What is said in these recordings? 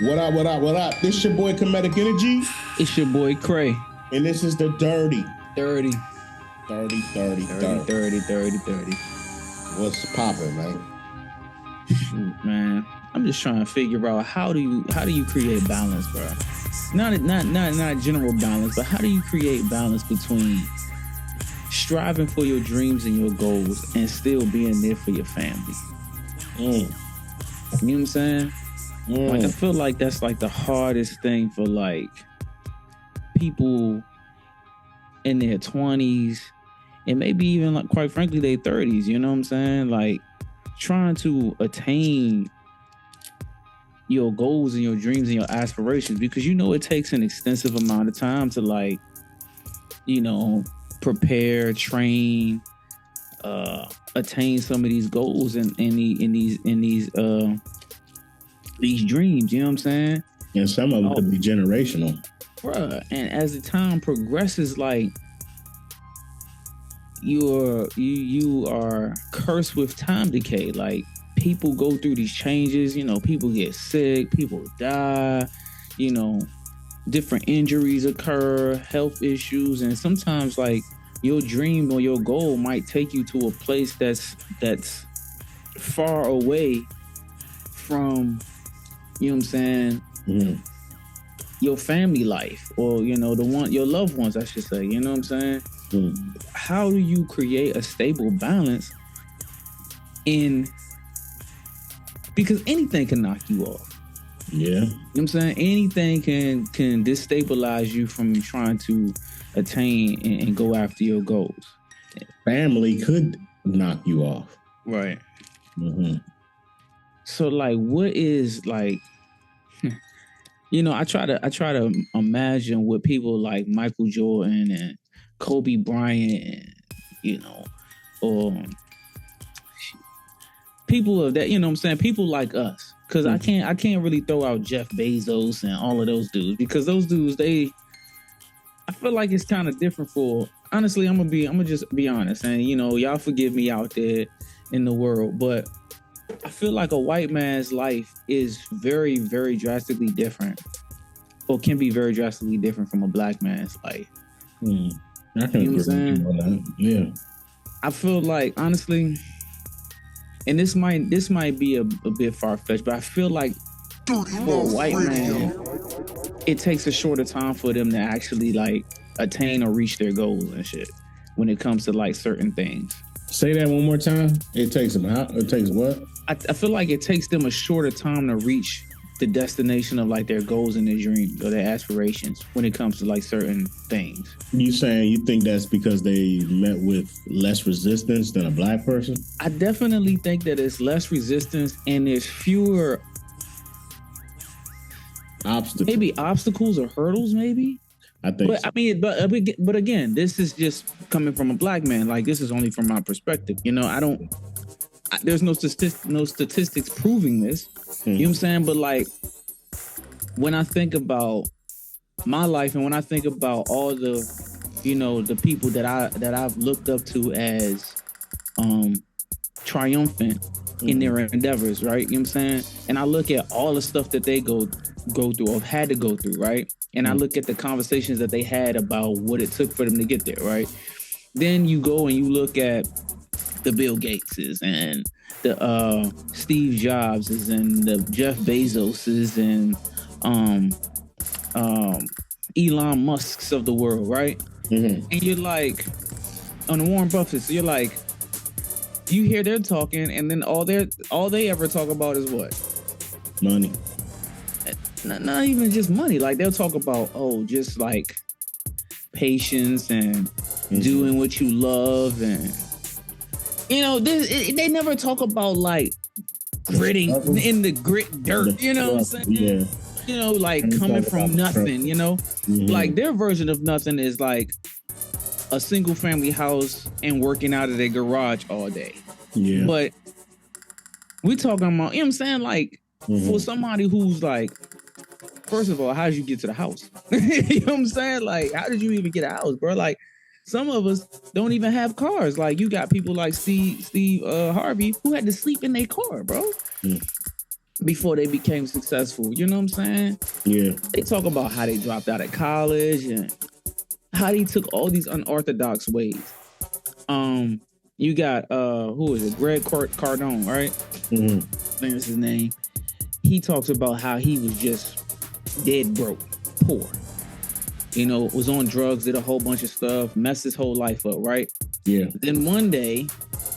What up, what up, what up? This your boy Comedic Energy. It's your boy Kray. And this is the Dirty. 30. What's poppin', man? Shoot, man. I'm just trying to figure out how do you create balance, bro? Not general balance, but how do you create balance between striving for your dreams and your goals and still being there for your family? You know what I'm saying? Like, I feel like that's like the hardest thing for like people in their 20s and maybe even like, quite frankly, their 30s. You know what I'm saying? Like, trying to attain your goals and your dreams and your aspirations, because you know it takes an extensive amount of time to, like, you know, prepare, train, attain some of these goals and these dreams. You know what I'm saying? And some of them could be generational, bruh. And as the time progresses, like, you are cursed with time decay. Like, people go through these changes, you know, people get sick, people die, you know, different injuries occur, health issues, and sometimes like your dream or your goal might take you to a place that's far away from, you know what I'm saying, your family life, or, you know, your loved ones, I should say. You know what I'm saying? How do you create a stable balance because anything can knock you off. Yeah. You know what I'm saying? Anything can destabilize you from trying to attain and go after your goals. Family could knock you off. Right. So, like, what is, like, you know, I try to imagine what people like Michael Jordan and Kobe Bryant and, you know, or people of that, you know what I'm saying? People like us. Because I can't really throw out Jeff Bezos and all of those dudes, because those dudes, I feel like it's kind of different for, honestly, I'm gonna just be honest, and, you know, y'all forgive me out there in the world, but I feel like a white man's life is very, very drastically different, or can be very drastically different from a black man's life. I can agree with you on that. Yeah. I feel like, honestly, and this might be a bit far-fetched, but I feel like for a white man, it takes a shorter time for them to actually, like, attain or reach their goals and shit when it comes to, like, certain things. Say that one more time. It takes them out. It takes what? I feel like it takes them a shorter time to reach the destination of, like, their goals and their dreams or their aspirations when it comes to, like, certain things. You saying you think that's because they met with less resistance than a black person? I definitely think that it's less resistance and there's fewer obstacles. Maybe obstacles or hurdles, maybe. I think. But so. I mean, but again, this is just coming from a black man. Like, this is only from my perspective. You know, there's no statistics proving this. You know what I'm saying? But, like, when I think about my life and when I think about all the, you know, the people that I've looked up to as triumphant in their endeavors, right? You know what I'm saying? And I look at all the stuff that they go through or have had to go through, right? And I look at the conversations that they had about what it took for them to get there, right? Then you go and you look at the Bill Gateses and the Steve Jobses and the Jeff Bezoses and Elon Musks of the world, right? And you're like, on the Warren Buffetts, you're like, you hear them talking, and then all they ever talk about is what? Money. Not even just money. Like, they'll talk about, just like patience and doing what you love, and, you know, they never talk about, like, gritting in the grit dirt. You know what I'm saying? Yeah. You know, like, coming from nothing. You know, like, their version of nothing is like a single family house and working out of their garage all day. Yeah. But we talking about, you know what I'm saying? Like, for somebody who's like, first of all, how did you get to the house? You know what I'm saying? Like, how did you even get a house, bro? Like, some of us don't even have cars. Like, you got people like Steve Harvey who had to sleep in their car, bro. You before they became successful. You know what I'm saying? Yeah. They talk about how they dropped out of college and how they took all these unorthodox ways. You got who is it? Greg Cardone, right? Mm-hmm. I think that's his name. He talks about how he was just dead broke, poor. You know, was on drugs, did a whole bunch of stuff, messed his whole life up, right? Yeah. Then one day,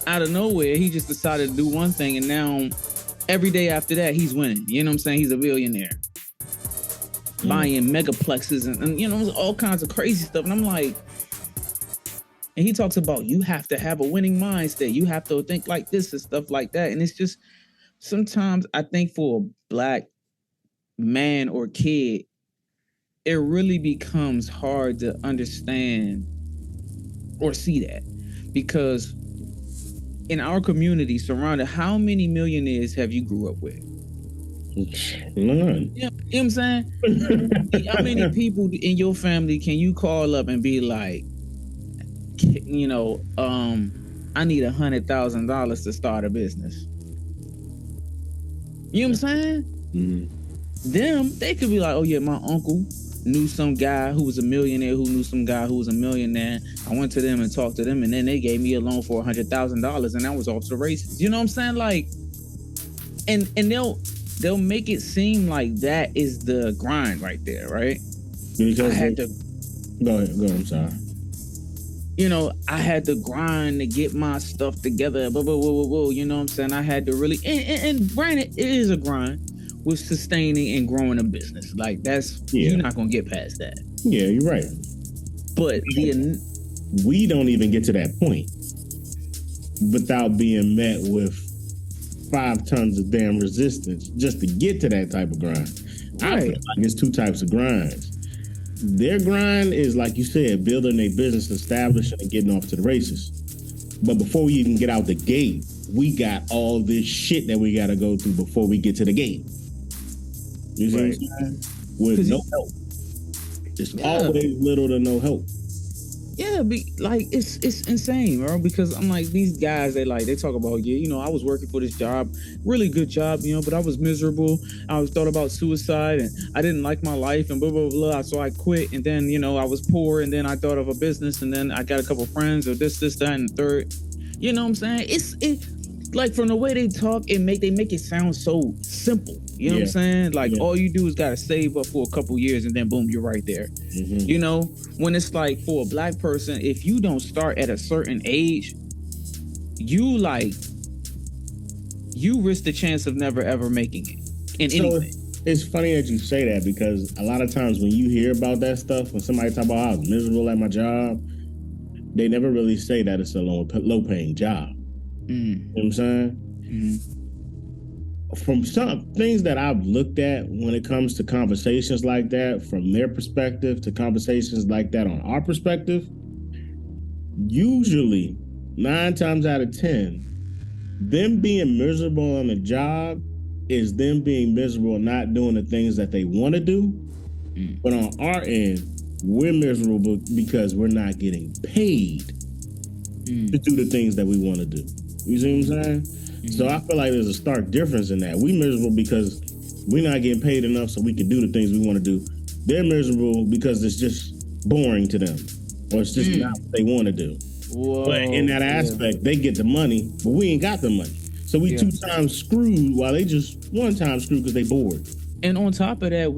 out of nowhere, he just decided to do one thing, and now every day after that, he's winning. You know what I'm saying? He's a billionaire. Buying megaplexes and you know, all kinds of crazy stuff. And I'm like, and he talks about you have to have a winning mindset. You have to think like this and stuff like that. And it's just, sometimes I think for a Black man or kid, it really becomes hard to understand or see that, because in our community surrounded, how many millionaires have you grew up with? None. You know what I'm saying? How many people in your family can you call up and be like, you know, I need $100,000 to start a business? You know what I'm saying? Mm-hmm. Them, they could be like, oh yeah, my uncle knew some guy who was a millionaire who knew some guy who was a millionaire. I went to them and talked to them, and then they gave me a loan for $100,000, and I was off to the races. You know what I'm saying? Like, and they'll make it seem like that is the grind right there, right? Because I had to go ahead. I'm sorry. You know, I had to grind to get my stuff together. Blah, blah, blah, blah, blah, you know what I'm saying? I had to really, and granted, it is a grind with sustaining and growing a business. Like that's, you're not gonna get past that. Yeah, you're right. But we don't even get to that point without being met with 5 tons of damn resistance just to get to that type of grind. Right. I feel like it's 2 types of grinds. Their grind is, like you said, building a business, establishing and getting off to the races. But before we even get out the gate, we got all this shit that we got to go through before we get to the gate. You see what I'm saying? With no help. It's always little to no help. Yeah, like it's insane, bro. Because I'm like, these guys, they talk about, you know, I was working for this job, really good job, you know, but I was miserable. I was thought about suicide, and I didn't like my life, and blah blah blah. So I quit, and then you know I was poor, and then I thought of a business, and then I got a couple friends, or this, that, and the third. You know what I'm saying? It like from the way they talk, they make it sound so simple. You know what I'm saying? Like all you do is gotta save up for a couple years, and then boom, you're right there. Mm-hmm. You know, when it's like for a Black person, if you don't start at a certain age, you risk the chance of never ever making it in anything. It's funny that you say that, because a lot of times when you hear about that stuff, when somebody talk about how I was miserable at my job, they never really say that it's a low paying job. You know what I'm saying? Mm-hmm. From some things that I've looked at when it comes to conversations like that, from their perspective to conversations like that on our perspective, usually 9 times out of 10, them being miserable on the job is them being miserable not doing the things that they want to do. But on our end, we're miserable because we're not getting paid to do the things that we want to do. You see what I'm saying? So I feel like there's a stark difference in that. We miserable because we're not getting paid enough so we can do the things we want to do. They're miserable because it's just boring to them, or it's just not what they want to do. Whoa, but in that aspect, they get the money, but we ain't got the money. So we 2 times screwed while they just 1 time screwed because they bored. And on top of that,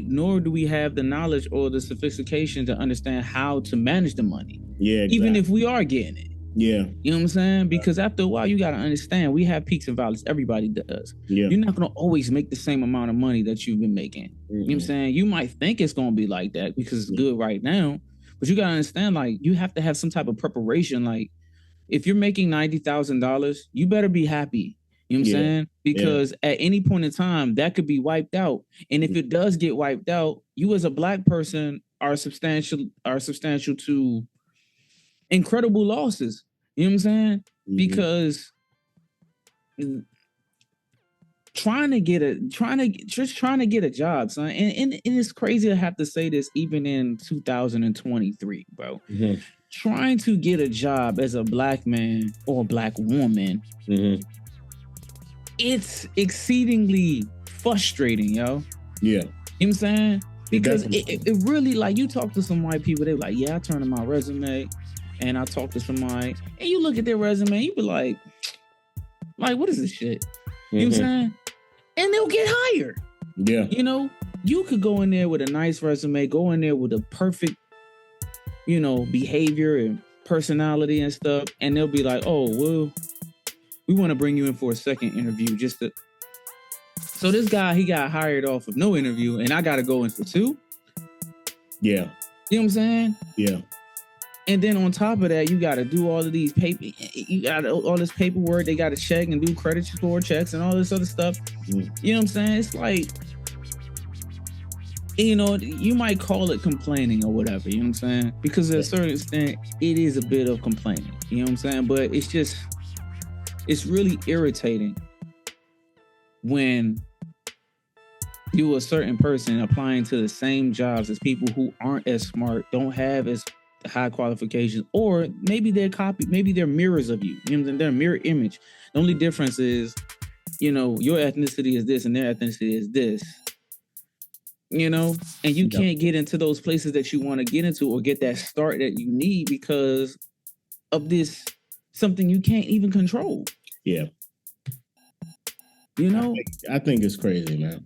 nor do we have the knowledge or the sophistication to understand how to manage the money. Yeah, exactly. Even if we are getting it. Yeah. You know what I'm saying? Because after a while, you got to understand, we have peaks and valleys. Everybody does. Yeah. You're not going to always make the same amount of money that you've been making. Mm-hmm. You know what I'm saying? You might think it's going to be like that because it's good right now. But you got to understand, like, you have to have some type of preparation. Like, if you're making $90,000, you better be happy. You know what I'm saying? Because at any point in time, that could be wiped out. And if it does get wiped out, you as a Black person are substantial to incredible losses. You know what I'm saying? Mm-hmm. Because trying to get a job, son. And it's crazy to have to say this even in 2023, bro. Mm-hmm. Trying to get a job as a Black man or a Black woman it's exceedingly frustrating, yo. Yeah. You know what I'm saying? Because it really, like, you talk to some white people, they're like, yeah, I turn in my resume, and I talk to somebody, and you look at their resume, you be like, what is this shit? You know what I'm saying? And they'll get hired. Yeah. You know, you could go in there with a nice resume, go in there with a perfect, you know, behavior and personality and stuff, and they'll be like, oh, well, we want to bring you in for a second interview just to... So this guy, he got hired off of no interview, and I got to go in for 2? Yeah. You know what I'm saying? Yeah. And then on top of that, you got to do all of these you got all this paperwork. They got to check and do credit score checks and all this other stuff. You know what I'm saying? It's like, you know, you might call it complaining or whatever. You know what I'm saying? Because to a certain extent, it is a bit of complaining. You know what I'm saying? But it's really irritating when you a certain person applying to the same jobs as people who aren't as smart, don't have as high qualifications, or maybe they're maybe they're mirrors of you. You know what I'm saying? They're a mirror image. The only difference is, you know, your ethnicity is this and their ethnicity is this. You know, and you can't get into those places that you want to get into or get that start that you need because of this something you can't even control. Yeah. You know, I think it's crazy, man.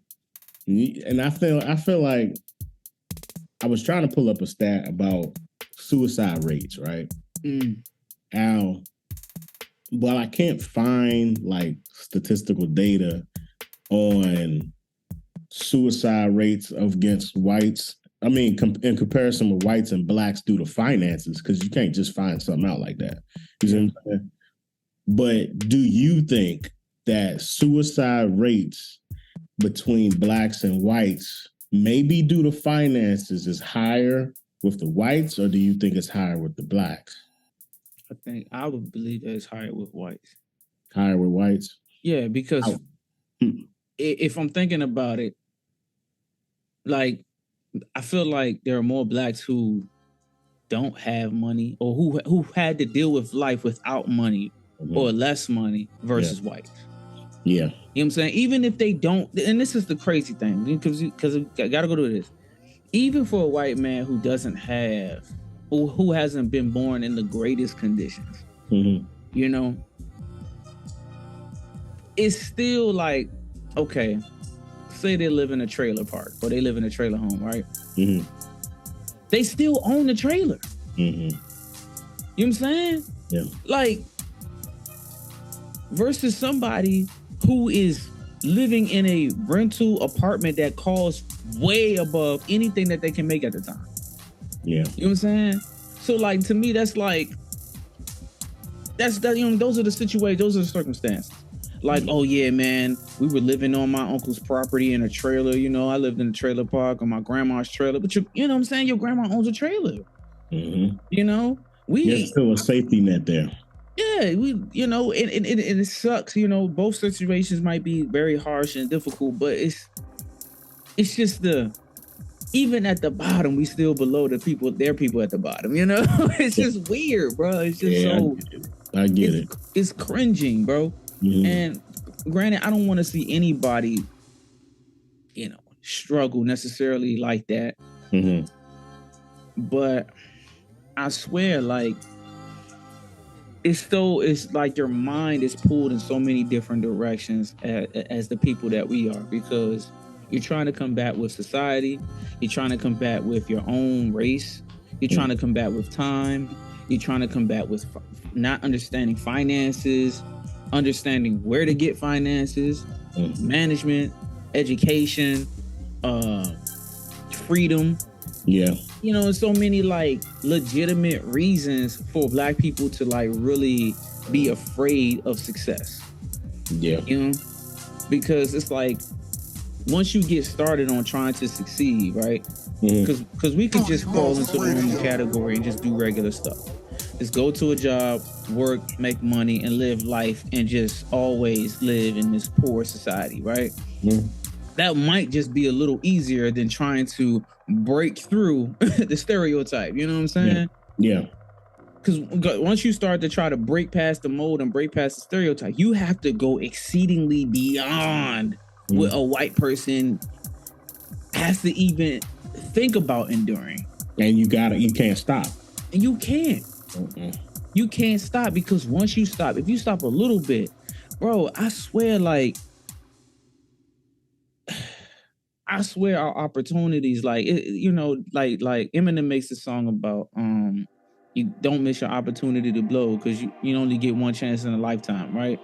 And I feel like I was trying to pull up a stat about suicide rates, right? Now, while I can't find like statistical data on suicide rates against whites, I mean, in comparison with whites and blacks due to finances, because you can't just find something out like that. You see what I'm saying? But do you think that suicide rates between blacks and whites, maybe due to finances, is higher with the whites, or do you think it's higher with the blacks? I would believe that it's higher with whites. Higher with whites? Yeah, because if I'm thinking about it, like, I feel like there are more blacks who don't have money or who had to deal with life without money or less money versus whites. Yeah. You know what I'm saying? Even if they don't, and this is the crazy thing, because I gotta go to this. Even for a white man who doesn't have, or who hasn't been born in the greatest conditions, you know, it's still like, okay, say they live in a trailer park or they live in a trailer home, right? They still own the trailer. You know what I'm saying? Yeah. Like, versus somebody who is living in a rental apartment that costs way above anything that they can make at the time. Yeah. You know what I'm saying? So, like, to me, that's like, you know, those are the situations, those are the circumstances. Like, oh yeah, man, we were living on my uncle's property in a trailer. You know, I lived in a trailer park on my grandma's trailer. But you know what I'm saying? Your grandma owns a trailer. You know, there's still a safety net there. Yeah, you know, and it sucks. You know, both situations might be very harsh and difficult, but it's just even at the bottom, we still below their people at the bottom. You know, it's just weird, bro. It's just I get it. It's cringing, bro. And granted, I don't want to see anybody, you know, struggle necessarily like that. But I swear, like, it's like your mind is pulled in so many different directions as the people that we are, because you're trying to combat with society, you're trying to combat with your own race, you're trying to combat with time, you're trying to combat with not understanding finances, understanding where to get finances, management, education, freedom. Yeah. You know, so many like legitimate reasons for Black people to like really be afraid of success. Yeah. You know, because it's like, once you get started on trying to succeed, right? Because we could just fall into the normal category and just do regular stuff. Just go to a job, work, make money, and live life, and just always live in this poor society, right? That might just be a little easier than trying to break through the stereotype. You know what I'm saying? Yeah. Because once you start to try to break past the mold and break past the stereotype, you have to go exceedingly beyond what a white person has to even think about enduring. And you can't stop. And you can't. You can't stop, because once you stop, if you stop a little bit, bro, I swear our opportunities, like, like Eminem makes a song about you don't miss your opportunity to blow, because you only get one chance in a lifetime, right?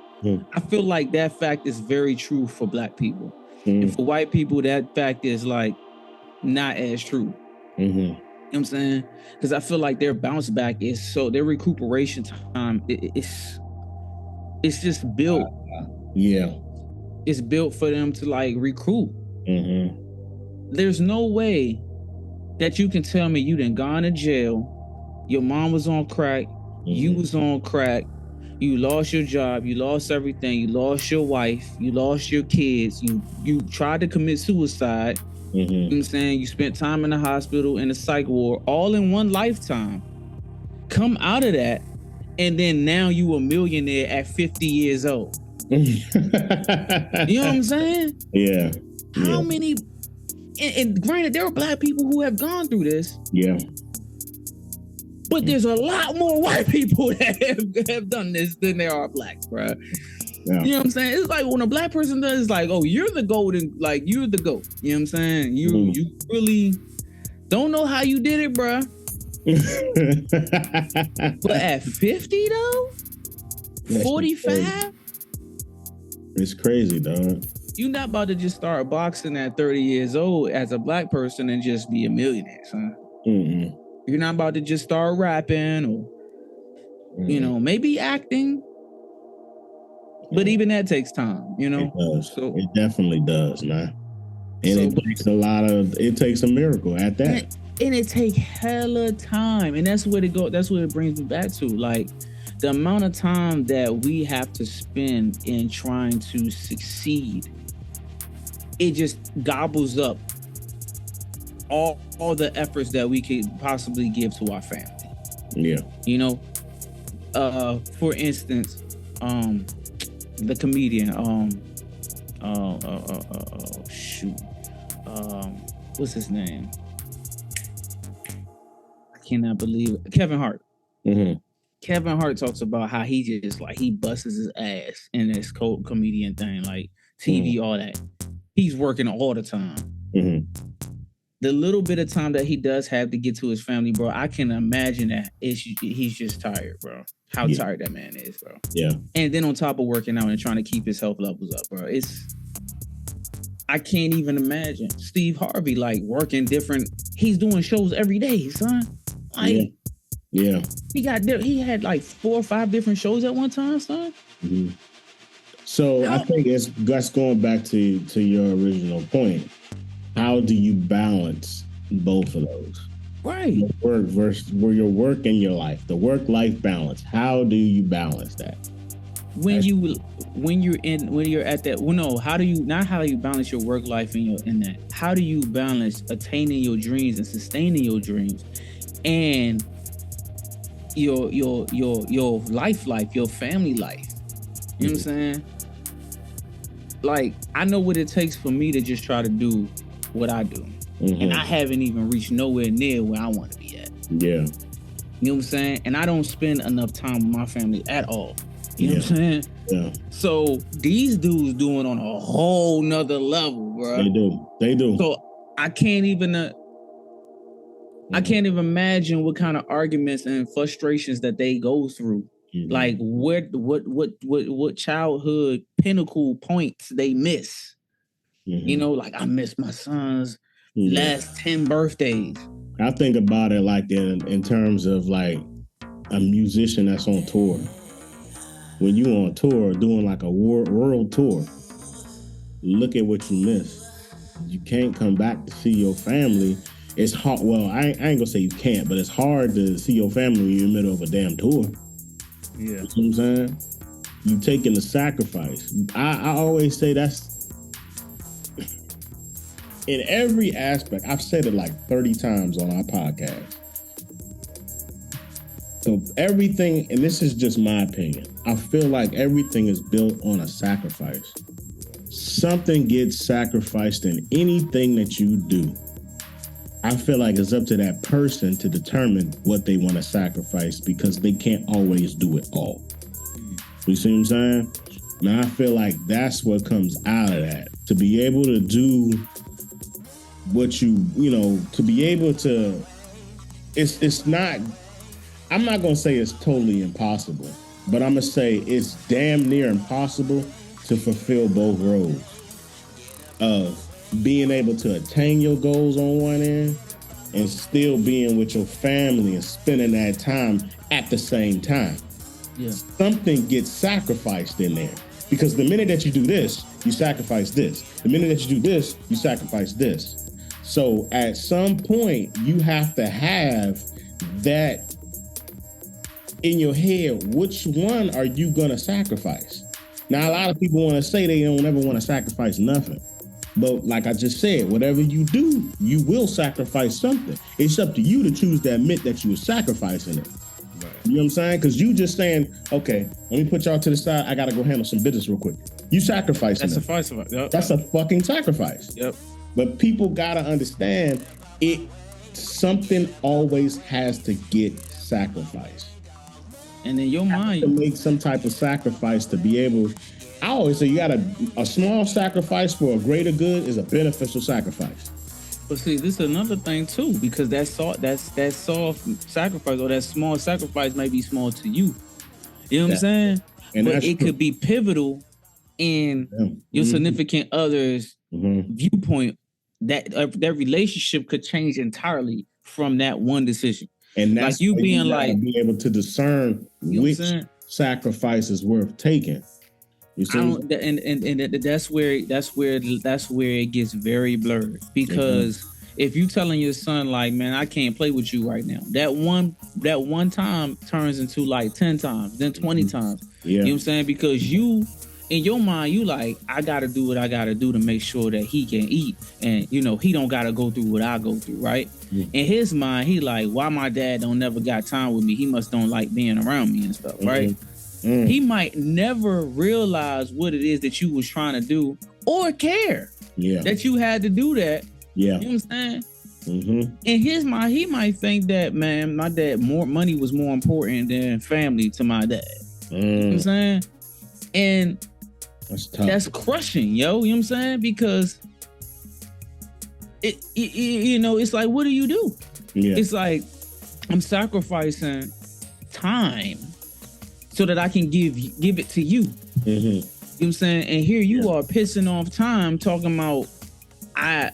I feel like that fact is very true for Black people. And for white people, that fact is like not as true. You know what I'm saying? Because I feel like their bounce back is their recuperation time, it's just built. It's built for them to like recruit. There's no way that you can tell me you done gone to jail, your mom was on crack, you was on crack, you lost your job, you lost everything, you lost your wife, you lost your kids, you tried to commit suicide. You know what I'm saying? You spent time in the hospital, in the psych ward, all in one lifetime. Come out of that, and then now you a millionaire at 50 years old. You know what I'm saying? Yeah. How many? And granted, there are Black people who have gone through this. Yeah. But there's a lot more white people that have done this than there are Blacks, bro. Yeah. You know what I'm saying? It's like when a Black person does, it's like, oh, you're the golden, like, you're the GOAT. You know what I'm saying? You really don't know how you did it, bro. But at 50 though, 45, it's crazy, dog. You're not about to just start boxing at 30 years old as a Black person and just be a millionaire, son. You're not about to just start rapping or, maybe acting. But even that takes time, you know? It does. So, it definitely does, man. And it takes a miracle at that. And it takes hella time. And that's what it brings me back to. Like, the amount of time that we have to spend in trying to succeed, it just gobbles up all the efforts that we could possibly give to our family. Yeah. You know? For instance, the comedian, what's his name? I cannot believe it. Kevin Hart. Kevin Hart talks about how he just like, he busts his ass in this comedian thing, like TV, all that. He's working all the time. The little bit of time that he does have to get to his family, bro, I can imagine that he's just tired, bro. How tired that man is, bro. Yeah. And then on top of working out and trying to keep his health levels up, bro, I can't even imagine. Steve Harvey, like, working different, he's doing shows every day, son. Like, yeah. He had like 4 or 5 different shows at one time, son. So I think that's going back to your original point. How do you balance both of those? Right. Your work versus your work and your life, the work-life balance. How do you balance that? How do you balance your work life in that? How do you balance attaining your dreams and sustaining your dreams and your life, your family life? You know what I'm saying? Like, I know what it takes for me to just try to do what I do. And I haven't even reached nowhere near where I want to be at. Yeah. You know what I'm saying? And I don't spend enough time with my family at all. You know what I'm saying? Yeah. So these dudes doing on a whole nother level, bro. They do. So I can't even imagine what kind of arguments and frustrations that they go through. Like what childhood pinnacle points they miss. You know, like, I miss my son's last 10 birthdays. I think about it like in terms of like a musician that's on tour. When you on tour doing like a world tour, look at what you miss. You can't come back to see your family. It's hard. Well, I ain't gonna say you can't, but it's hard to see your family when you're in the middle of a damn tour. Yeah. You know what I'm saying? You taking the sacrifice. I always say that's in every aspect. I've said it like 30 times on our podcast. So everything, and this is just my opinion, I feel like everything is built on a sacrifice. Something gets sacrificed in anything that you do. I feel like it's up to that person to determine what they want to sacrifice because they can't always do it all. You see what I'm saying? Now I feel like that's what comes out of that. To be able to do what to be able to, it's not, I'm not going to say it's totally impossible, but I'm going to say it's damn near impossible to fulfill both roles of being able to attain your goals on one end and still being with your family and spending that time at the same time. Yeah. Something gets sacrificed in there because the minute that you do this, you sacrifice this. The minute that you do this, you sacrifice this. So at some point, you have to have that in your head. Which one are you going to sacrifice? Now, a lot of people want to say they don't ever want to sacrifice nothing. But like I just said, whatever you do, you will sacrifice something. It's up to you to choose to admit that you were sacrificing it. Right. You know what I'm saying? Because you just saying, okay, let me put y'all to the side. I got to go handle some business real quick. You sacrificing it. Yep. That's a fucking sacrifice. Yep. But people got to understand it. Something always has to get sacrificed. And in your mind, to make some type of sacrifice to be able. I always say you got a small sacrifice for a greater good is a beneficial sacrifice. But see, this is another thing too, because that soft sacrifice or that small sacrifice may be small to you. You know what I'm saying? And but it could be pivotal in your significant other's viewpoint. That relationship could change entirely from that one decision. And that's like you being like be able to discern which sacrifice is worth taking. You see? And that's where it gets very blurred because if you telling your son like, man, I can't play with you right now, that one time turns into like 10 times, then 20 times. Yeah. You know what I'm saying? Because you in your mind, you like, I gotta do what I gotta do to make sure that he can eat, and he don't gotta go through what I go through, right? In his mind, he like, why my dad don't never got time with me? He must don't like being around me and stuff, right? He might never realize what it is that you was trying to do or care that you had to do that. Yeah. You know what I'm saying? In his mind, he might think that, man, my dad, more money was more important than family to my dad. You know what I'm saying? And that's crushing, yo. You know what I'm saying? Because it's like, what do you do? Yeah. It's like, I'm sacrificing time so that I can give it to you. You know what I'm saying? And here you are pissing off time talking about I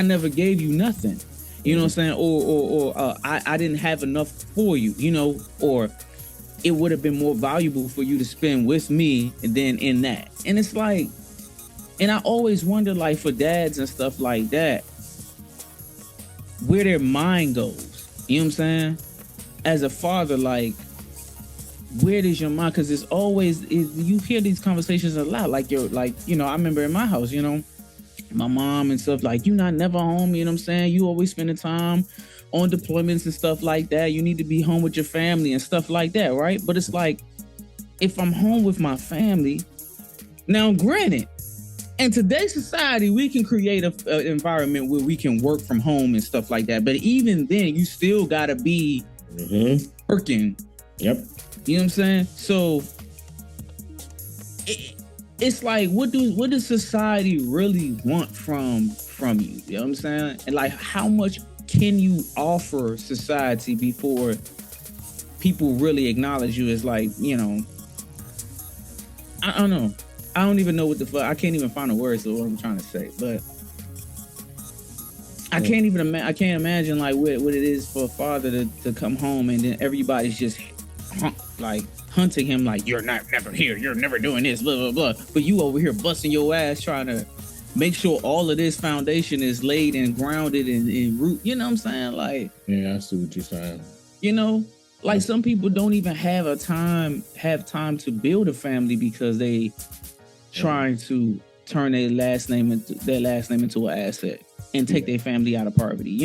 never gave you nothing. You know what I'm saying? Or I didn't have enough for you, or it would have been more valuable for you to spend with me than in that. And it's like, and I always wonder, like, for dads and stuff like that, where their mind goes. You know what I'm saying? As a father, like, where does your mind? Because it's always, you hear these conversations a lot. Like, I remember in my house, my mom and stuff, like, you're not never home. You know what I'm saying? You always spending time on deployments and stuff like that. You need to be home with your family and stuff like that, right? But it's like, if I'm home with my family, now granted, in today's society, we can create an environment where we can work from home and stuff like that. But even then, you still gotta be working. Yep. You know what I'm saying? So it's like, what does society really want from you? You know what I'm saying? And like, how much can you offer society before people really acknowledge you as, like, I don't know. I don't even know what the fuck. I can't even find the words of what I'm trying to say, but I can't even I can't imagine like what it is for a father to come home and then everybody's just hunting him like, you're never here, you're never doing this, blah blah blah. But you over here busting your ass trying to make sure all of this foundation is laid and grounded and root. You know what I'm saying? Like, yeah, I see what you're saying. Like some people don't even have time to build a family because they trying to turn their last name into an asset and take their family out of poverty.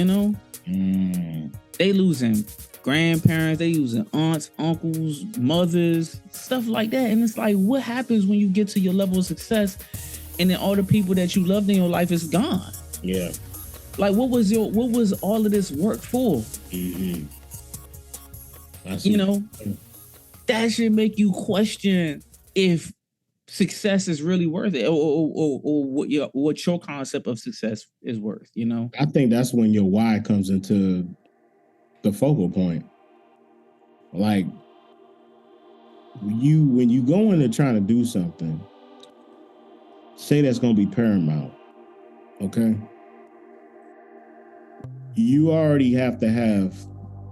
They losing grandparents, they using aunts, uncles, mothers, stuff like that. And it's like, what happens when you get to your level of success and then all the people that you loved in your life is gone? Yeah. Like, what was all of this work for? Mm-hmm. You know, that should make you question if success is really worth it, or what your concept of success is worth. You know, I think that's when your why comes into the focal point. Like when you go into trying to do something, say that's going to be paramount. Okay. You already have to have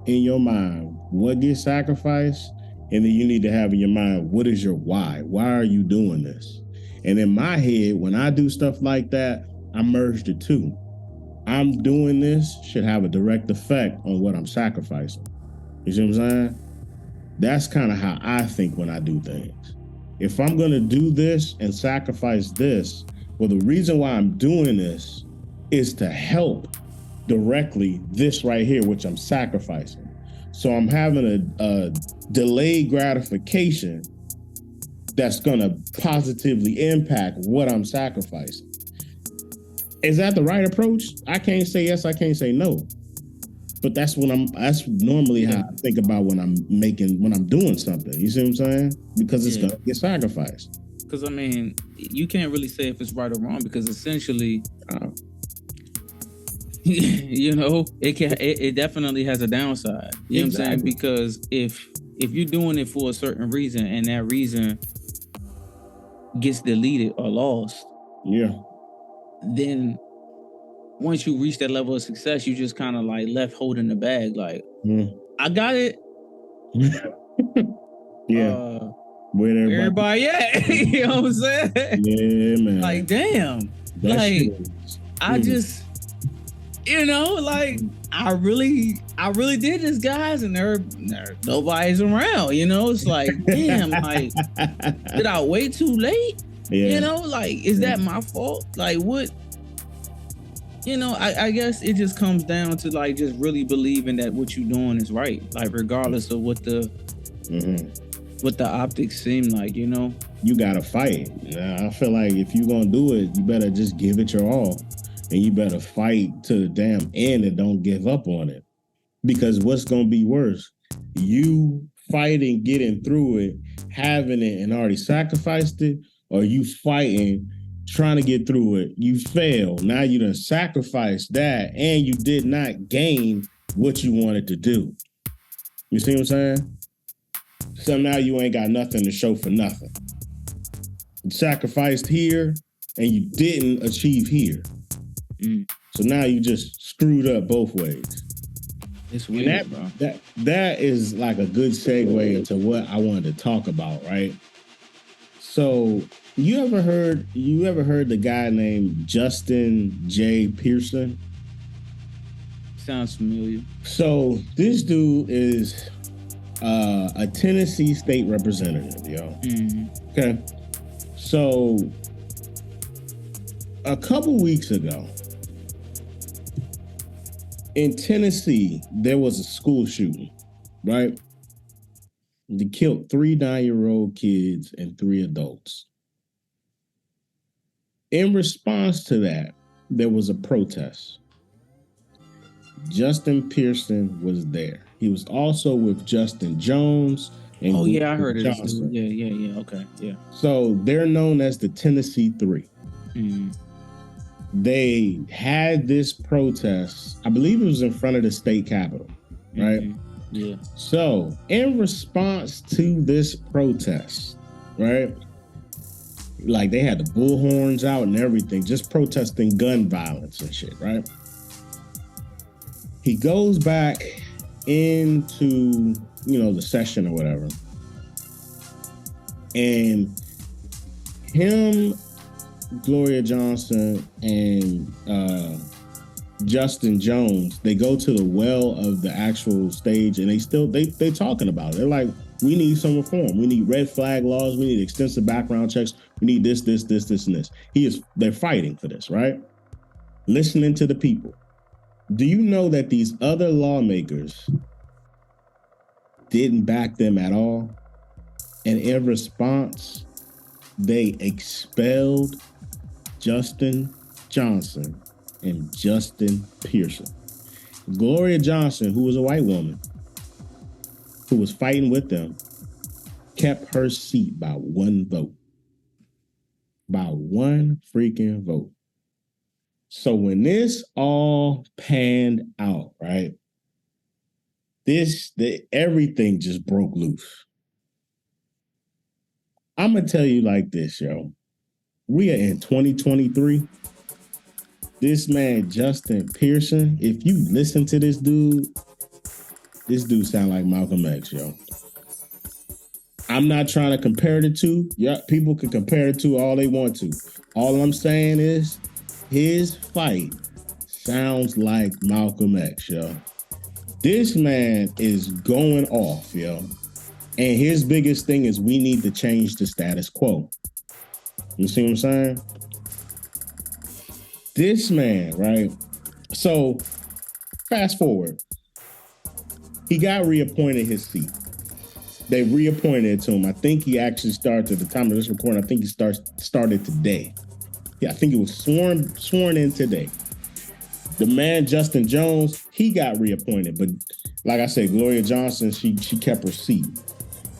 in your mind what gets sacrificed, and then you need to have in your mind, what is your why? Why are you doing this? And in my head, when I do stuff like that, I merge the two. I'm doing this should have a direct effect on what I'm sacrificing. You see what I'm saying? That's kind of how I think when I do things. If I'm going to do this and sacrifice this, well, the reason why I'm doing this is to help directly this right here, which I'm sacrificing. So I'm having a delayed gratification that's going to positively impact what I'm sacrificing. Is that the right approach? I can't say yes, I can't say no. But that's normally how I think about when I'm doing something. You see what I'm saying? Because it's going to get sacrificed. Because, I mean, you can't really say if it's right or wrong, because essentially, you know, it definitely has a downside. You know what I'm saying? Because if you're doing it for a certain reason and that reason gets deleted or lost, then once you reach that level of success, you just kind of like left holding the bag. Like, I got it. Where everybody at? You know what I'm saying? Yeah, man. Like, damn. I just, you know, like, I really did this, guys, and nobody's around. You know, it's like, damn, like, did I wait too late? Yeah. You know, like, is that my fault? Like, what? You know, I guess it just comes down to like just really believing that what you're doing is right, like regardless of what the optics seem like. You know, you gotta fight. I feel like if you're gonna do it, you better just give it your all, and you better fight to the damn end and don't give up on it. Because what's gonna be worse, you fighting, getting through it, having it, and already sacrificed it, or you fighting, trying to get through it, you fail. Now you done sacrificed that, and you did not gain what you wanted to do. You see what I'm saying? So now you ain't got nothing to show for nothing. You sacrificed here, and you didn't achieve here. So now you just screwed up both ways. It's weird, bro. That is like a good segue into what I wanted to talk about, right? So you ever heard the guy named Justin J. Pearson? Sounds familiar. So this dude is a Tennessee state representative, yo. Okay. So a couple weeks ago in Tennessee, there was a school shooting, right? They killed 3 9-year-old kids and 3 adults. In response to that, there was a protest. Justin Pearson was there. He was also with Justin Jones and I heard it. Yeah. Okay, yeah. So they're known as the Tennessee 3. They had this protest. I believe it was in front of the state capitol, right? Yeah. So in response to this protest, right? Like they had the bullhorns out and everything, just protesting gun violence and shit, right? He goes back into, the session or whatever. And him, Gloria Johnson, and Justin Jones, they go to the well of the actual stage, and they talking about it. They're like, we need some reform. We need red flag laws. We need extensive background checks. We need this, and this. They're fighting for this, right? Listening to the people. Do you know that these other lawmakers didn't back them at all. And in response, they expelled Justin Johnson and Justin Pearson. Gloria Johnson, who was a white woman who was fighting with them, kept her seat by one vote. By one freaking vote. So when this all panned out, right? Everything just broke loose. I'm gonna tell you like this, yo. We are in 2023. This man, Justin Pearson, if you listen to this dude sound like Malcolm X, yo. I'm not trying to compare the two. Yeah, people can compare the two all they want to. All I'm saying is his fight sounds like Malcolm X, yo. This man is going off, yo. And his biggest thing is we need to change the status quo. You see what I'm saying? This man, right? So, fast forward. He got reappointed his seat. They reappointed it to him. I think he actually started, at the time of this recording, I think he started today. Yeah, I think he was sworn in today. The man, Justin Jones, he got reappointed. But like I said, Gloria Johnson, she kept her seat.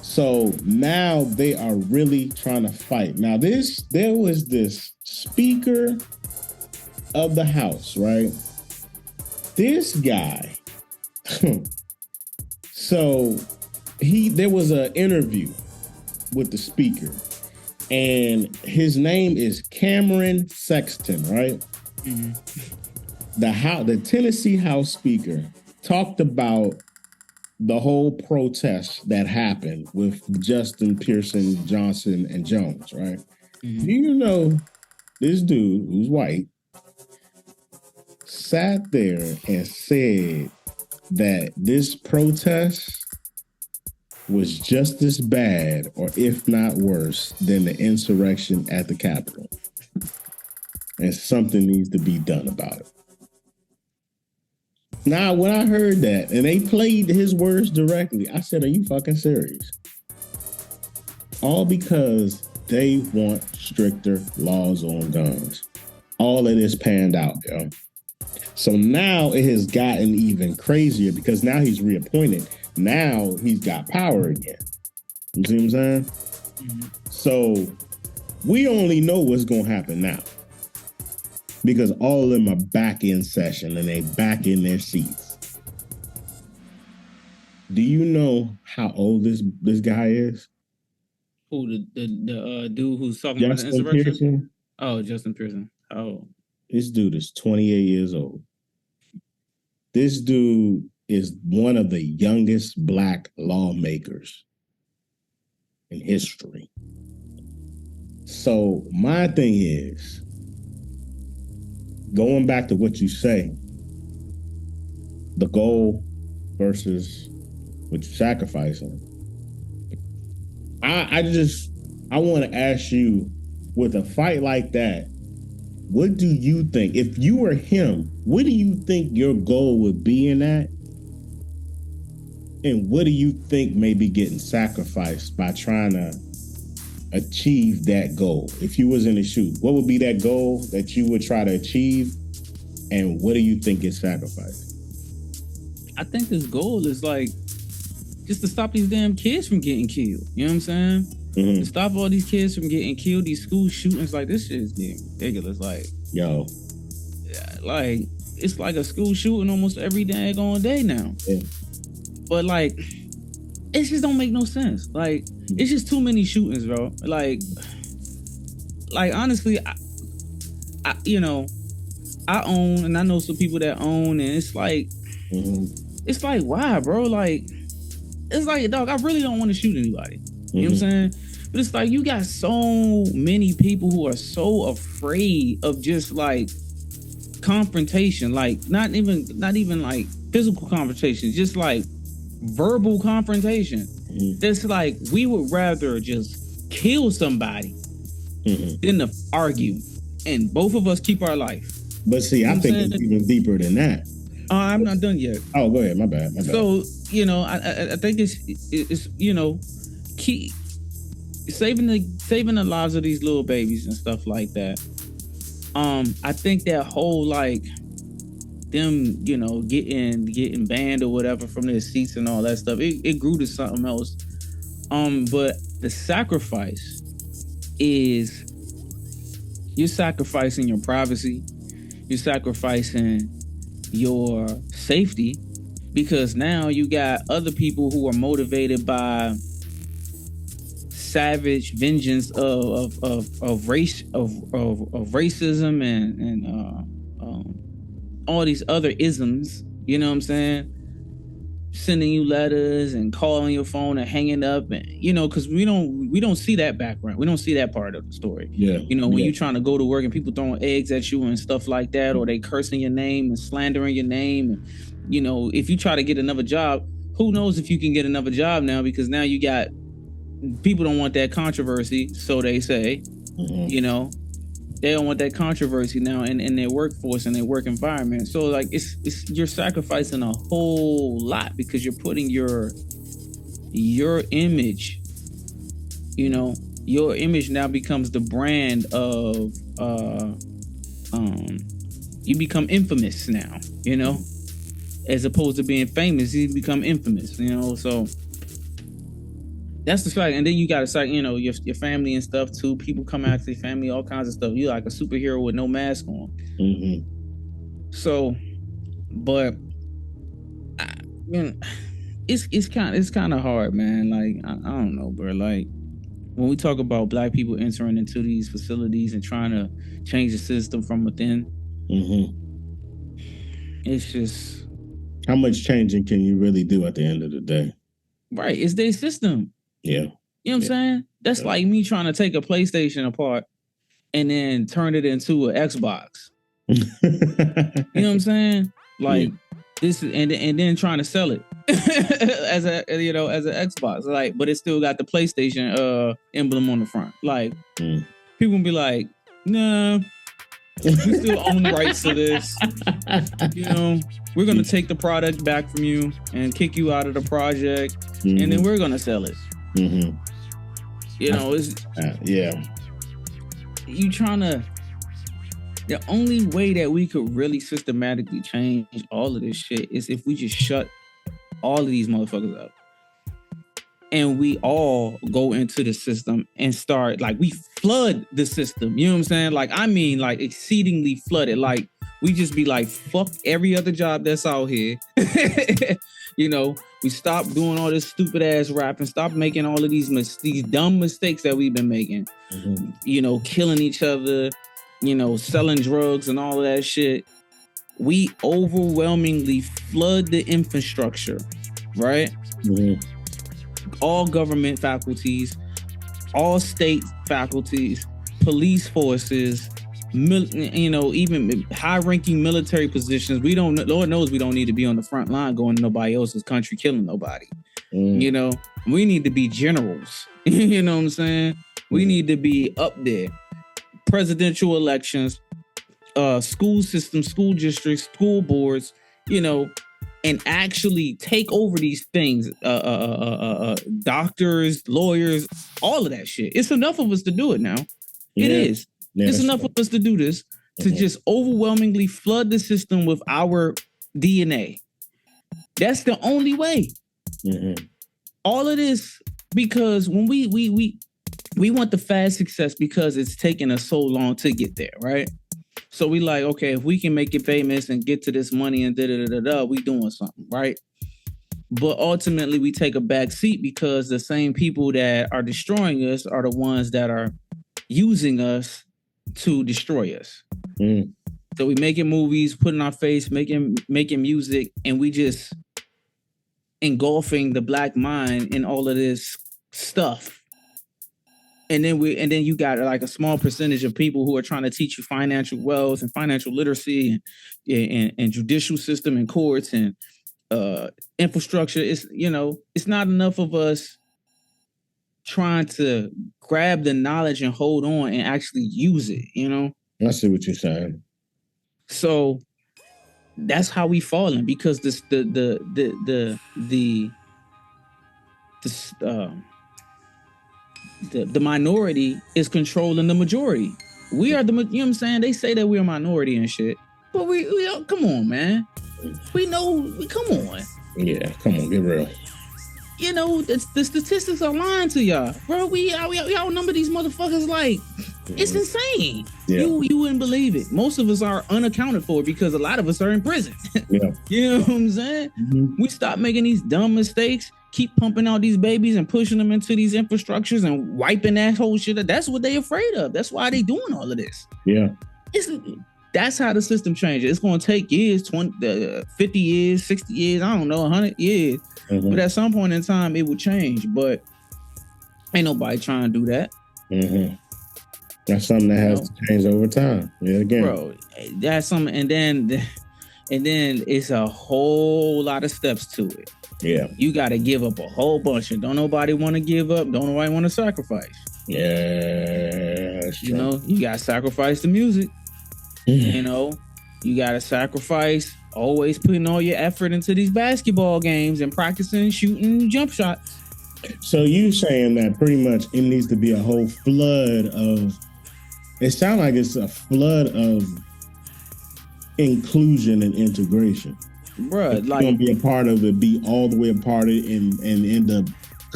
So now they are really trying to fight. Now there was this Speaker of the House, right? This guy. So there was an interview with the Speaker, and his name is Cameron Sexton, right? Mm-hmm. The Tennessee House Speaker talked about the whole protest that happened with Justin Pearson, Johnson, and Jones, right? Mm-hmm. Do you know this dude who's white sat there and said that this protest was just as bad, or if not worse, than the insurrection at the Capitol? And something needs to be done about it. Now, when I heard that, and they played his words directly, I said, are you fucking serious? All because they want stricter laws on guns. All of this panned out, yo. So now it has gotten even crazier because now he's reappointed. Now he's got power again. You see what I'm saying? Mm-hmm. So we only know what's going to happen now, because all of them are back in session and they back in their seats. Do you know how old this guy is? Who, the dude who's talking about the insurrection? Pearson? Oh, Justin Pearson. Oh. This dude is 28 years old. This dude is one of the youngest black lawmakers in history. So my thing is, going back to what you say, the goal versus what you're sacrificing. I want to ask you, with a fight like that, what do you think? If you were him, what do you think your goal would be in that? And what do you think may be getting sacrificed by trying to achieve that goal? If you was in the shoes, what would be that goal that you would try to achieve? And what do you think is sacrificed? I think this goal is like just to stop these damn kids from getting killed. You know what I'm saying? Mm-hmm. To stop all these kids from getting killed, these school shootings, like this shit is getting ridiculous. Like, yo, like it's like a school shooting almost every daggone day now. Yeah. But like, it just don't make no sense. Like, it's just too many shootings, bro. Like honestly, I own, and I know some people that own, and it's like, it's like, why, bro? Like, it's like, dog, I really don't want to shoot anybody. You know what I'm saying? But it's like, you got so many people who are so afraid of just like confrontation, like not even like physical confrontation, just like verbal confrontation. That's like, we would rather just kill somebody than to argue, and both of us keep our life. But see, I think it's even deeper than that, I'm not done yet. Oh, go ahead. My bad. So, I think it's key saving the lives of these little babies and stuff like that. I think that whole like them, getting banned or whatever from their seats and all that stuff, it grew to something else. But the sacrifice is you're sacrificing your privacy, you're sacrificing your safety, because now you got other people who are motivated by savage vengeance of race of racism and all these other isms. You know what I'm saying? Sending you letters and calling your phone and hanging up, and because we don't see that background, we don't see that part of the story. When you're trying to go to work and people throwing eggs at you and stuff like that, or they cursing your name and slandering your name, and if you try to get another job, who knows if you can get another job now, because now you got people don't want that controversy, so they say. They don't want that controversy now in their workforce and their work environment. So like it's you're sacrificing a whole lot, because you're putting your image, your image now becomes the brand of you become infamous now, as opposed to being famous, you become infamous, so that's the fact. And then you got to start, your family and stuff too. People come out to your family, all kinds of stuff. You're like a superhero with no mask on. So, but it's kind of hard, man. Like I don't know, bro. Like when we talk about black people entering into these facilities and trying to change the system from within, it's just, how much changing can you really do at the end of the day? Right, it's their system. Yeah. You know what I'm saying? That's like me trying to take a PlayStation apart and then turn it into an Xbox. You know what I'm saying? Like this, and then trying to sell it as an Xbox. Like, but it still got the PlayStation emblem on the front. Like, people will be like, nah, we still own the rights to this. We're gonna take the product back from you and kick you out of the project, and then we're gonna sell it. It's you trying to. The only way that we could really systematically change all of this shit is if we just shut all of these motherfuckers up, and we all go into the system and start, like, we flood the system. You know what I'm saying? Like, I mean, like, exceedingly flooded. Like, we just be like, fuck every other job that's out here. We stop doing all this stupid ass rap and stop making all of these dumb mistakes that we've been making. Killing each other, selling drugs and all of that shit. We overwhelmingly flood the infrastructure, right? All government faculties, all state faculties, police forces, even high-ranking military positions. Lord knows we don't need to be on the front line going to nobody else's country killing nobody. We need to be generals. You know what I'm saying? We need to be up there. Presidential elections, school systems, school districts, school boards, and actually take over these things. Doctors, lawyers, all of that shit. It's enough of us to do it now. It is. It's enough of us to do this, to just overwhelmingly flood the system with our DNA. That's the only way. All of this, because when we want the fast success because it's taken us so long to get there, right? So we like, okay, if we can make it famous and get to this money and we doing something, right? But ultimately we take a back seat because the same people that are destroying us are the ones that are using us to destroy us. So we making movies, putting our face, making music, and we just engulfing the black mind in all of this stuff. And then you got like a small percentage of people who are trying to teach you financial wealth and financial literacy and judicial system and courts and infrastructure. It's not enough of us trying to grab the knowledge and hold on and actually use it. I see what you're saying. So that's how we falling, because this the minority is controlling the majority. We are the, you know what I'm saying? They say that we're a minority and shit, but we come on, man. We know, come on. Yeah, come on, get real. You know, the statistics are lying to y'all, bro. We outnumber these motherfuckers like it's insane. Yeah. You wouldn't believe it. Most of us are unaccounted for because a lot of us are in prison. Yeah. You know what I'm saying? Mm-hmm. We stop making these dumb mistakes, keep pumping out these babies and pushing them into these infrastructures and wiping that whole shit. That's what they afraid of. That's why they doing all of this. Yeah. That's how the system changes. It's going to take years, 20, 50 years, 60 years, I don't know, 100 years. Mm-hmm. But at some point in time, it will change. But ain't nobody trying to do that. Mm-hmm. That's something that has to change over time. Yeah, again. Bro, that's something. And then it's a whole lot of steps to it. Yeah. You got to give up a whole bunch. Don't nobody want to give up. Don't nobody want to sacrifice. Yeah. That's true. You know, you got to sacrifice the music. You know, you got to sacrifice always putting all your effort into these basketball games and practicing shooting jump shots. So you saying that pretty much it needs to be a whole flood of, it sounds like it's a flood of inclusion and integration. Bruh, like, going to be a part of it, be all the way a part of it and end up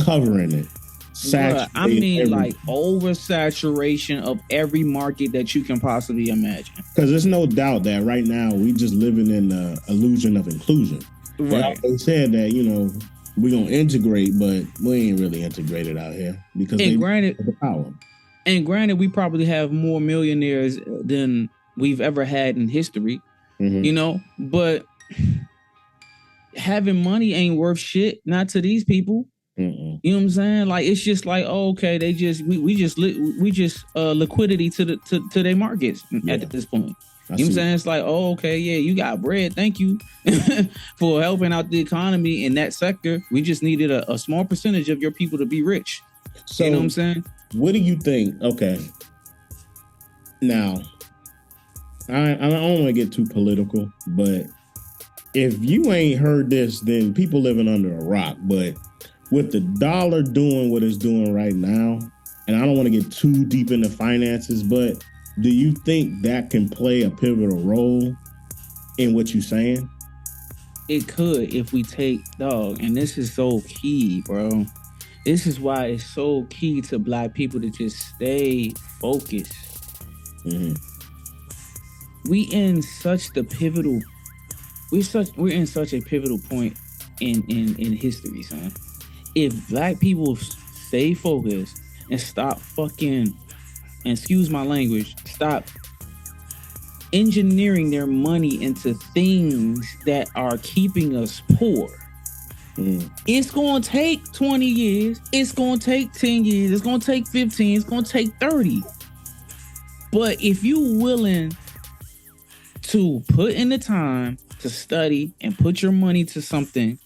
covering it. Bruh, I mean, like oversaturation of every market that you can possibly imagine. Because there's no doubt that right now we just living in the illusion of inclusion. Right. They said that, you know, we're going to integrate, but we ain't really integrated out here because they have the power. And granted, we probably have more millionaires than we've ever had in history, you know, but having money ain't worth shit, not to these people. You know what I'm saying? Like, it's just like, oh, okay, they just we just liquidity to their markets at this point. You know what I'm saying? It's like, oh, okay, yeah, you got bread. Thank you for helping out the economy in that sector. We just needed a small percentage of your people to be rich. So, you know what I'm saying? What do you think? Okay. Now, I don't want to get too political, but if you ain't heard this, then people living under a rock. But with the dollar doing what it's doing right now, and I don't want to get too deep into finances, but do you think that can play a pivotal role in what you're saying? It could if we take, and this is so key, bro. This is why it's so key to Black people to just stay focused. Mm-hmm. We're in such a pivotal point in history, son. If Black people stay focused and stop fucking, and excuse my language, stop engineering their money into things that are keeping us poor, it's going to take 20 years. It's going to take 10 years. It's going to take 15. It's going to take 30. But if you're willing to put in the time to study and put your money to something,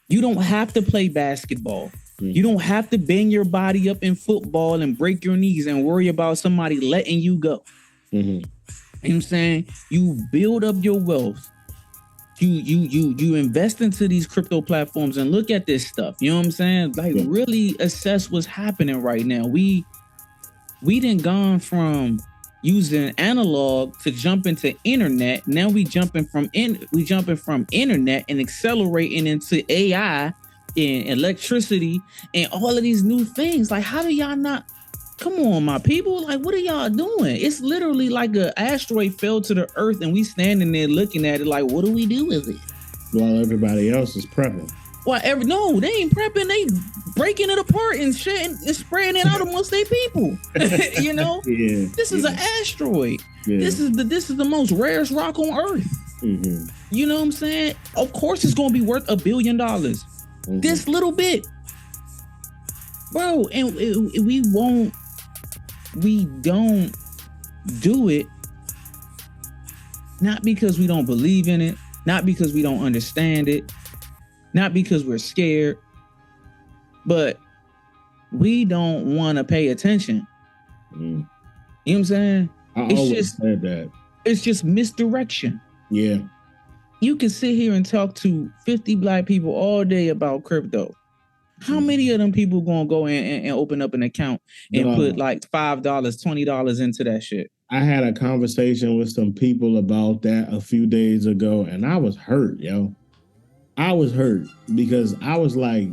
you don't have to play basketball. You don't have to bang your body up in football and break your knees and worry about somebody letting you go. You know what I'm saying? You build up your wealth. You invest into these crypto platforms and look at this stuff. You know what I'm saying? Like, really assess what's happening right now. We done gone from using analog to jump into internet. Now we jumping from internet and accelerating into AI and electricity and all of these new things. Like, how do y'all not? Come on, my people. Like, what are y'all doing? It's literally like an asteroid fell to the earth and we standing there looking at it like, what do we do with it? While everybody else is prepping. No, they ain't prepping. They breaking it apart and shit and spraying it out amongst their people. You know, this is an asteroid. This is the most rarest rock on Earth. You know what I'm saying? Of course, it's gonna be worth $1 billion. This little bit, bro, and we don't do it. Not because we don't believe in it. Not because we don't understand it. Not because we're scared, but we don't want to pay attention. You know what I'm saying? I always said that. It's just misdirection. Yeah. You can sit here and talk to 50 black people all day about crypto. How many of them people gonna go and open up an account and put like $5, $20 into that shit? I had a conversation with some people about that a few days ago, and I was hurt, yo. I was hurt because I was like,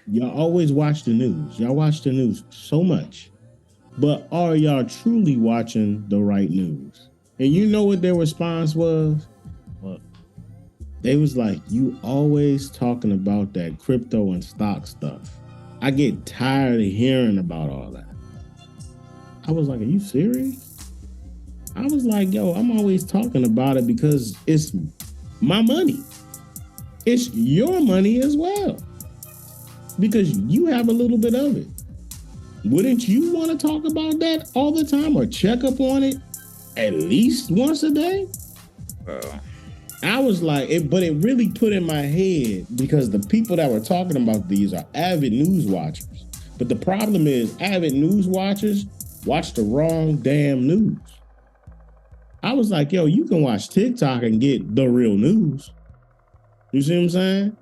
y'all always watch the news. Y'all watch the news so much. But are y'all truly watching the right news? And you know what their response was? What? They was like, you always talking about that crypto and stock stuff. I get tired of hearing about all that. I was like, are you serious? I was like, yo, I'm always talking about it because it's my money. It's your money as well. Because you have a little bit of it. Wouldn't you want to talk about that all the time or check up on it at least once a day? I was like, but it really put in my head because the people that were talking about these are avid news watchers. But the problem is avid news watchers watch the wrong damn news. I was like, yo, you can watch TikTok and get the real news. You see what I'm saying?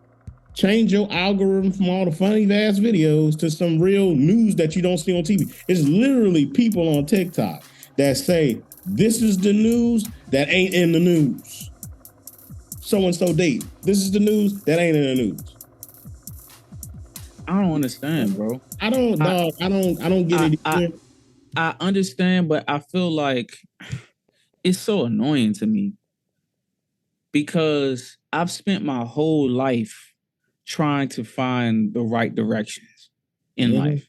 Change your algorithm from all the funny ass videos to some real news that you don't see on TV. It's literally people on TikTok that say, this is the news that ain't in the news. So-and-so date. This is the news that ain't in the news. I don't understand, bro. I don't get it either. I understand, but I feel like it's so annoying to me because I've spent my whole life trying to find the right directions in life.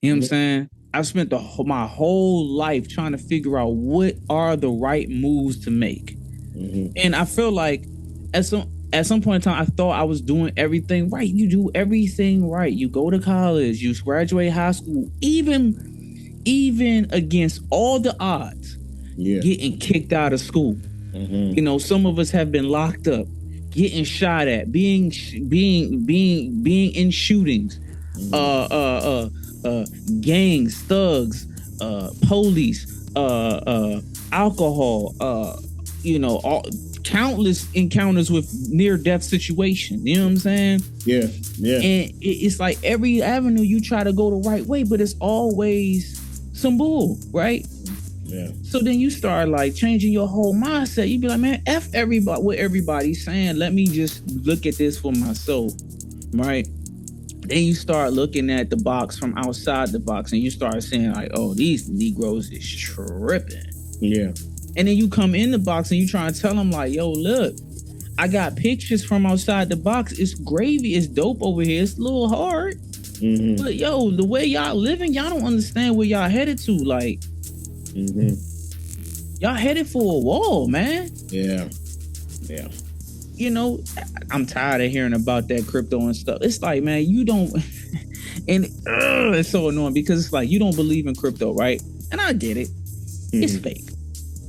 You know what I'm saying? I've spent my whole life trying to figure out what are the right moves to make. And I feel like at some point in time, I thought I was doing everything right. You do everything right. You go to college, you graduate high school, even against all the odds, getting kicked out of school. You know, some of us have been locked up, getting shot at, being in shootings, gangs, thugs, police, alcohol, countless encounters with near-death situations. You know what I'm saying? Yeah. And it's like every avenue you try to go the right way, but it's always some bull, right? Yeah. So then you start like changing your whole mindset. You be like, man, F everybody, what everybody's saying. Let me just look at this for myself, right? Then you start looking at the box from outside the box and you start saying like, oh, these Negroes is tripping. Yeah. And then you come in the box and you try and tell them like, yo, look, I got pictures from outside the box. It's gravy. It's dope over here. It's a little hard. But yo, the way y'all living, y'all don't understand where y'all headed to. Like, y'all headed for a wall, man. Yeah. You know, I'm tired of hearing about that crypto and stuff. It's like, man, you don't, and it's so annoying because it's like, you don't believe in crypto, right? And I get it. It's fake.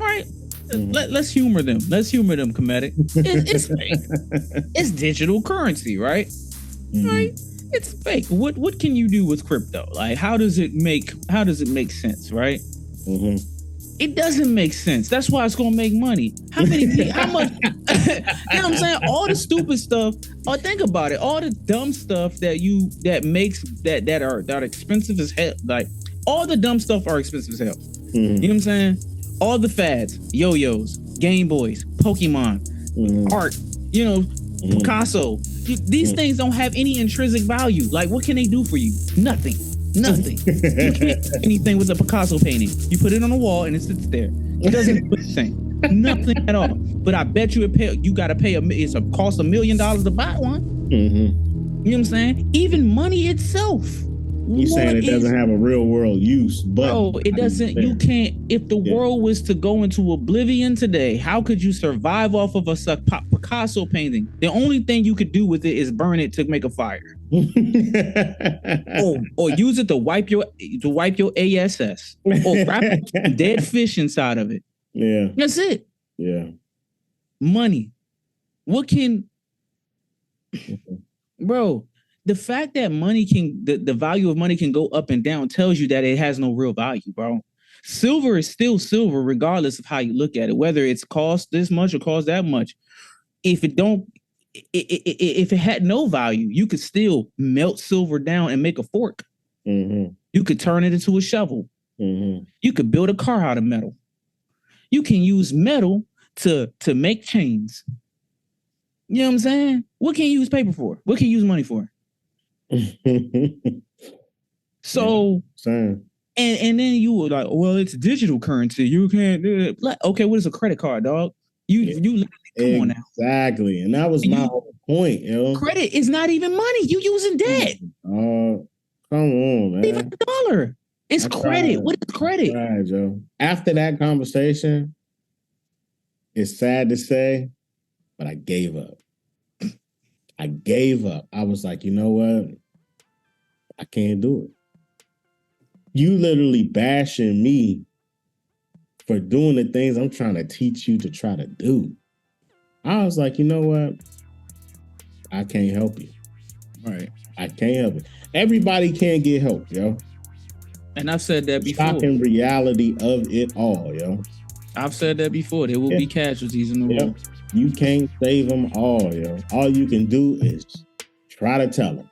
All right. Let's humor them. Let's humor them, Comedic. It's fake. It's digital currency, right? Right? It's fake. What can you do with crypto? Like, how does it make sense, right? It doesn't make sense. That's why it's gonna make money. How much? You know what I'm saying? All the stupid stuff. Oh, think about it. All the dumb stuff that are expensive as hell. Like, all the dumb stuff are expensive as hell. You know what I'm saying? All the fads, yo-yos, Game Boys, Pokemon, art, Picasso. These things don't have any intrinsic value. Like, what can they do for you? Nothing. You can't do anything with a Picasso painting. You put it on a wall and it sits there. It doesn't do anything. Nothing at all. But I bet you gotta pay it's a cost $1 million to buy one. You know what I'm saying? Even money itself. You're saying it doesn't have a real world use, but no, it doesn't. You can't. If the world was to go into oblivion today, how could you survive off of a Picasso painting? The only thing you could do with it is burn it to make a fire, or use it to wipe your ASS, or wrap some dead fish inside of it. Yeah, that's it. Yeah, money. What can, bro? The fact that money can, the value of money can go up and down tells you that it has no real value, bro. Silver is still silver, regardless of how you look at it, whether it's cost this much or cost that much. If it had no value, you could still melt silver down and make a fork. Mm-hmm. You could turn it into a shovel. Mm-hmm. You could build a car out of metal. You can use metal to make chains. You know what I'm saying? What can you use paper for? What can you use money for? So, and then you were like, well, it's digital currency. You can't do it. Like, okay, what is a credit card, dog? You come on now. Exactly. And that was my whole point, yo. Credit is not even money. You using debt. Come on, man. Even $1. It's credit. What is credit? Tried, Joe. After that conversation, it's sad to say, but I gave up. I was like, you know what? I can't do it. You literally bashing me for doing the things I'm trying to teach you to try to do. I was like, you know what? I can't help you. Right. I can't help it. Everybody can't get help, yo. And I've said that before. Shocking reality of it all, yo. I've said that before. There will be casualties in the world. You can't save them all, yo. All you can do is try to tell them.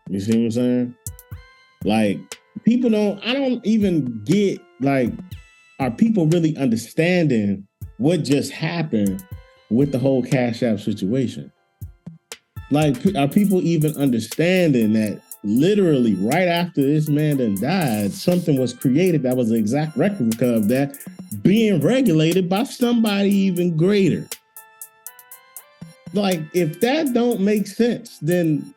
You see what I'm saying? Like, I don't even get, like, are people really understanding what just happened with the whole Cash App situation? Like, are people even understanding that literally right after this man done died, something was created that was the exact replica of that being regulated by somebody even greater? Like, if that don't make sense, then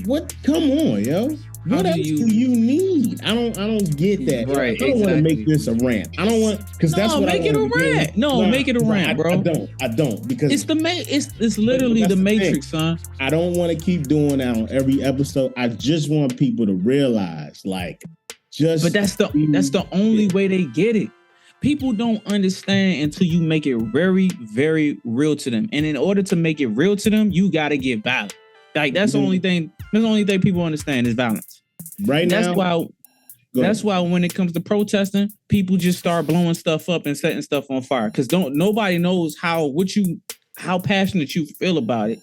what? Come on, yo. What else do you need? I don't get that. Right. I don't want to make this a rant. I don't want, because that's what I make it a rant. No, make it a rant, bro. I don't because it's literally the Matrix, son. I don't want to keep doing that on every episode. I just want people to realize, like, just. But that's the only way they get it. People don't understand until you make it very, very real to them. And in order to make it real to them, you got to get violent. Like, that's the only thing. That's the only thing people understand is violence. Right now. That's why when it comes to protesting, people just start blowing stuff up and setting stuff on fire. Because nobody knows how passionate you feel about it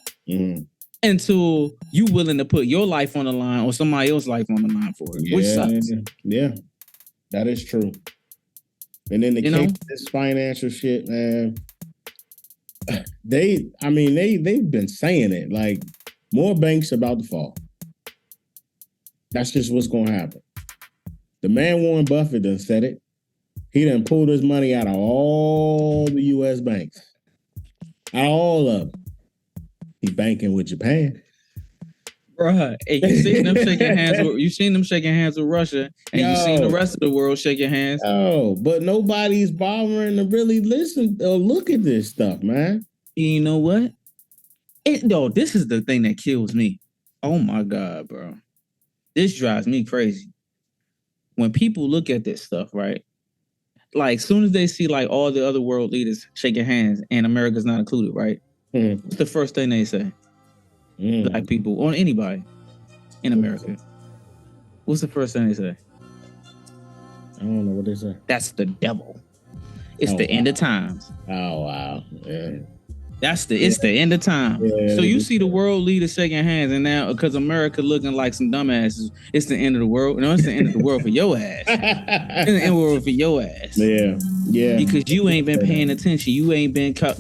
until you willing to put your life on the line or somebody else's life on the line for it. Which sucks. Yeah, that is true. And then the case of this financial shit, man. They've been saying it, like, more banks about to fall. That's just what's going to happen. The man Warren Buffett done said it. He done pulled his money out of all the U.S. banks. All of them. He banking with Japan. Bruh, hey, you seen them shaking hands with Russia, and you seen the rest of the world shaking hands. Oh, but nobody's bothering to really listen or look at this stuff, man. You know what? This is the thing that kills me. Oh my God, bro. This drives me crazy. When people look at this stuff, right? Like, soon as they see, like, all the other world leaders shaking hands and America's not included, right? What's the first thing they say? Black people or anybody in America. What's the first thing they say? I don't know what they say. That's the devil. It's the end of times. Oh, wow. Yeah. It's the end of time. Yeah, so you see the world leaders shaking hands, and now because America looking like some dumbasses, it's the end of the world. No, it's the end of the world for your ass. It's the end of the world for your ass. Yeah. Because you ain't been paying attention. You ain't been cut.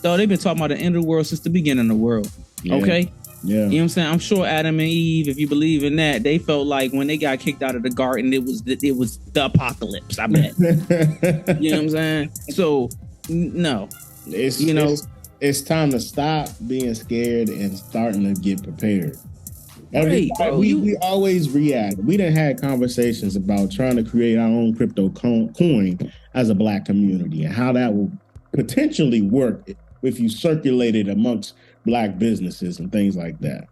Though they've been talking about the end of the world since the beginning of the world. Yeah. Okay? Yeah. You know what I'm saying? I'm sure Adam and Eve, if you believe in that, they felt like when they got kicked out of the garden, it was the apocalypse, I bet. You know what I'm saying? So, no. It's time to stop being scared and starting to get prepared. Right, we always react. We done had conversations about trying to create our own crypto coin as a Black community and how that will potentially work if you circulate it amongst Black businesses and things like that.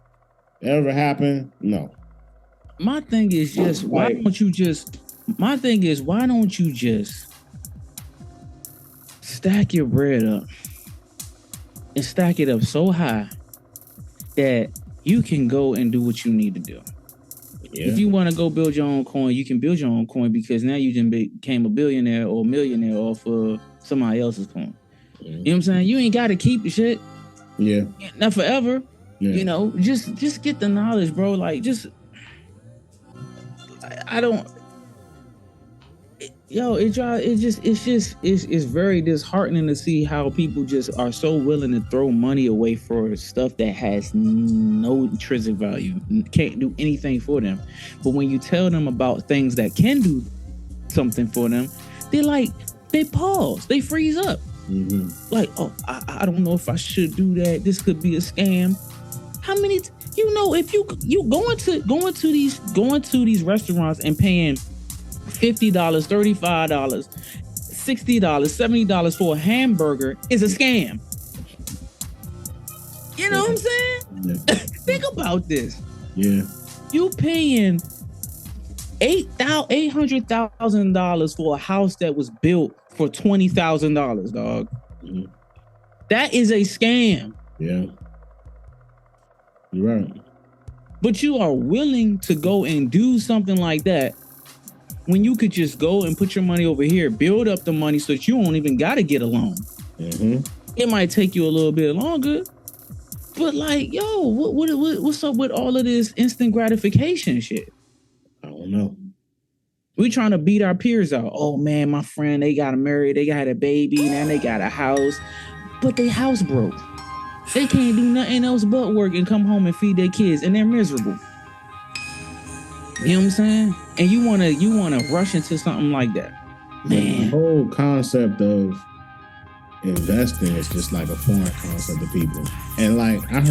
Ever happen? No. My thing is just why don't you just stack your bread up and stack it up so high that you can go and do what you need to do. If you want to go build your own coin, you can build your own coin because now you just became a billionaire or millionaire off of somebody else's coin. You know what I'm saying? You ain't got to keep the shit. Yeah. Not forever. Yeah. You know, just get the knowledge, bro. Like, I don't. It's very disheartening to see how people just are so willing to throw money away for stuff that has no intrinsic value, can't do anything for them. But when you tell them about things that can do something for them, they pause, they freeze up. Mm-hmm. Like, oh, I don't know if I should do that. This could be a scam. How many? If you going to these restaurants and paying $50, $35, $60, $70 for a hamburger is a scam. You know what I'm saying? Yeah. Think about this. Yeah. You paying $800,000 for a house that was built for $20,000, dog. Mm-hmm. That is a scam. Yeah. You're right. But you are willing to go and do something like that when you could just go and put your money over here, build up the money so that you don't even got to get a loan. Mm-hmm. It might take you a little bit longer, but like, yo, what's up with all of this instant gratification shit? I don't know. We trying to beat our peers out. Oh man, my friend, they got married, they got a baby, now they got a house, but they house broke. They can't do nothing else but work and come home and feed their kids, and they're miserable. You know what I'm saying? And you wanna rush into something like that. Man. The whole concept of investing is just like a foreign concept to people. And like I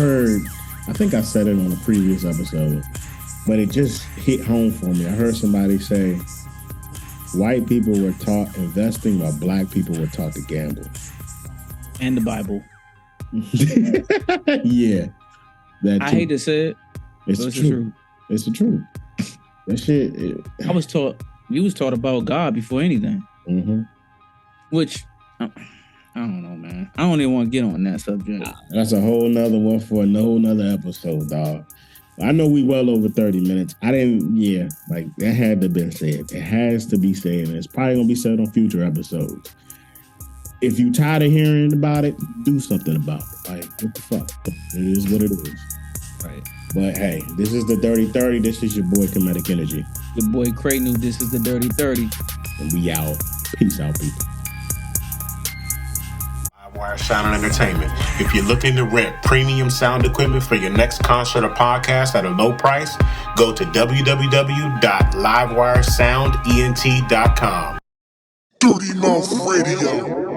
think I said it on a previous episode, but it just hit home for me. I heard somebody say white people were taught investing while black people were taught to gamble. And the Bible. Yeah. I hate to say it. It's the truth. It's the truth. That shit. You was taught about God before anything. Mm-hmm. Which, I don't know, man. I don't even want to get on that subject. That's a whole nother one for a whole nother episode, dog. I know we well over 30 minutes. That had to be said. It has to be said. And it's probably going to be said on future episodes. If you tired of hearing about it, do something about it. Like, what the fuck? It is what it is. Right. But hey, this is the Dirty 30. This is your boy Comedic Energy. Your boy Kray knew this is the Dirty 30. And we out. Peace out, people. Livewire Sound and Entertainment. If you're looking to rent premium sound equipment for your next concert or podcast at a low price, go to www.livewiresoundent.com. Dirty Mouth Radio.